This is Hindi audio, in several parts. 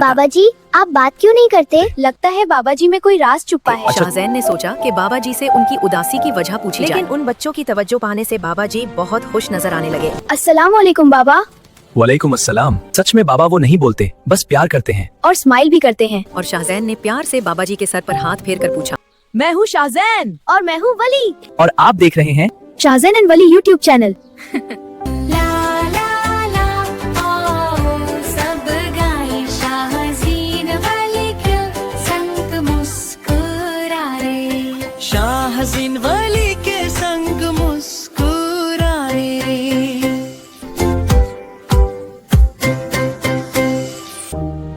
बाबा जी, आप बात क्यों नहीं करते? लगता है बाबा जी में कोई राज छुपा है। शाहजैन ने सोचा कि बाबा जी से उनकी उदासी की वजह पूछी जाए, लेकिन उन बच्चों की तवज्जो पाने से बाबा जी बहुत खुश नजर आने लगे। अस्सलाम वालेकुम बाबा। वालेकुम अस्सलाम। सच में बाबा वो नहीं बोलते, बस प्यार करते हैं और स्माइल भी करते हैं। और शाहजैन ने प्यार से बाबा जी के सर पर हाथ फेर कर पूछा, मैं हूँ शाहजैन। और मैं हूँ वली। और आप देख रहे हैं Shahzain and Wali YouTube channel. Shahzeen Wali के संग मुस्कुराए।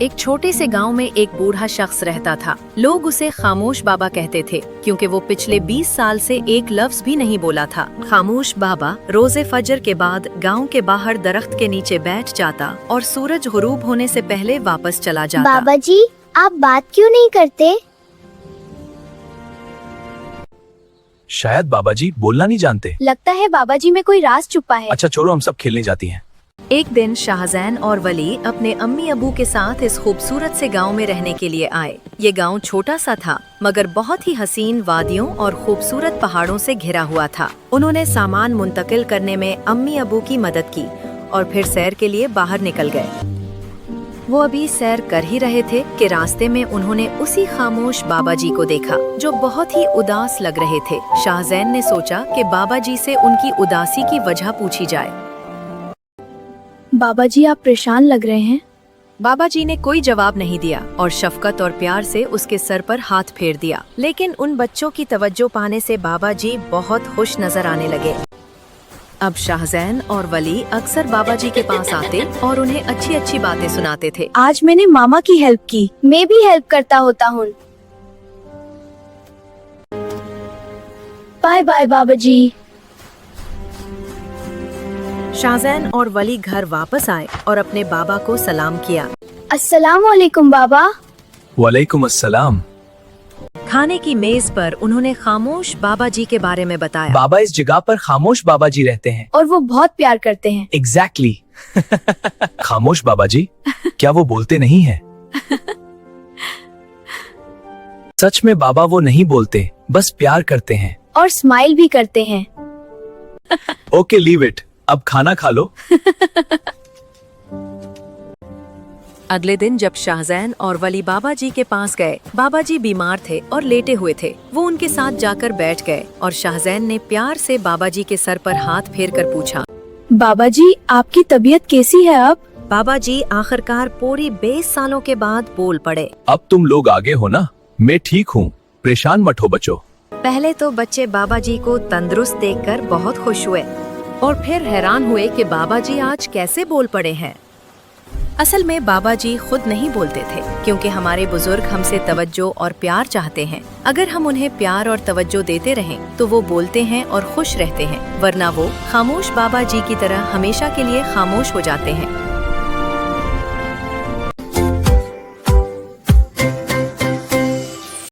एक छोटे से गांव में एक बूढ़ा शख्स रहता था। लोग उसे खामोश बाबा कहते थे क्योंकि वो पिछले 20 साल से एक लफ्ज भी नहीं बोला था। खामोश बाबा रोजे फजर के बाद गांव के बाहर दरख्त के नीचे बैठ जाता और सूरज गुरूब होने से पहले वापस चला जाता। बाबा जी, आप बात क्यों नहीं करते? शायद बाबा जी बोलना नहीं जानते। लगता है बाबा जी में कोई राज छुपा है। अच्छा छोड़ो, हम सब खेलने जाती हैं। एक दिन शाहजैन और वली अपने अम्मी अबू के साथ इस खूबसूरत से गांव में रहने के लिए आए। ये गांव छोटा सा था मगर बहुत ही हसीन वादियों और खूबसूरत पहाड़ों से घिरा हुआ था। उन्होंने सामान मुंतकिल करने में अम्मी अबू की मदद की और फिर सैर के लिए बाहर निकल गए। वो अभी सैर कर ही रहे थे कि रास्ते में उन्होंने उसी खामोश बाबा जी को देखा जो बहुत ही उदास लग रहे थे। शाहजैन ने सोचा कि बाबा जी से उनकी उदासी की वजह पूछी जाए। बाबा जी, आप परेशान लग रहे हैं। बाबा जी ने कोई जवाब नहीं दिया और शफकत और प्यार से उसके सर पर हाथ फेर दिया, लेकिन उन बच्चों की तवज्जो पाने से बाबा जी बहुत खुश नजर आने लगे। अब शाहजैन और वली अक्सर बाबा जी के पास आते और उन्हें अच्छी अच्छी बातें सुनाते थे। आज मैंने मामा की हेल्प की, मैं भी हेल्प करता होता हूँ। बाय बाय बाबा जी। शाहजैन और वली घर वापस आए और अपने बाबा को सलाम किया। अस्सलाम वालेकुम बाबा। वालेकुम अस्सलाम। खाने की मेज पर उन्होंने खामोश बाबा जी के बारे में बताया। बाबा इस जगह पर खामोश बाबा जी रहते हैं। और वो बहुत प्यार करते हैं। एग्जैक्टली। खामोश बाबा जी, क्या वो बोलते नहीं हैं? सच में बाबा वो नहीं बोलते, बस प्यार करते हैं और स्माइल भी करते हैं। ओके लीव इट, अब खाना खा लो। अगले दिन जब शाहजैन और वली बाबा जी के पास गए, बाबा जी बीमार थे और लेटे हुए थे। वो उनके साथ जाकर बैठ गए और शाहजैन ने प्यार से बाबा जी के सर पर हाथ फेर कर पूछा, बाबा जी, आपकी तबीयत कैसी है अब? बाबा जी आखिरकार पूरी 20 सालों के बाद बोल पड़े। अब तुम लोग आगे हो ना, मैं ठीक हूँ, परेशान मत हो बच्चों। पहले तो बच्चे बाबा जी को तंदुरुस्त देखकर बहुत खुश हुए और फिर हैरान हुए कि बाबा जी आज कैसे बोल पड़े हैं। असल में बाबा जी खुद नहीं बोलते थे क्योंकि हमारे बुजुर्ग हमसे तवज्जो और प्यार चाहते हैं। अगर हम उन्हें प्यार और तवज्जो देते रहें तो वो बोलते हैं और खुश रहते हैं, वरना वो खामोश बाबा जी की तरह हमेशा के लिए खामोश हो जाते हैं।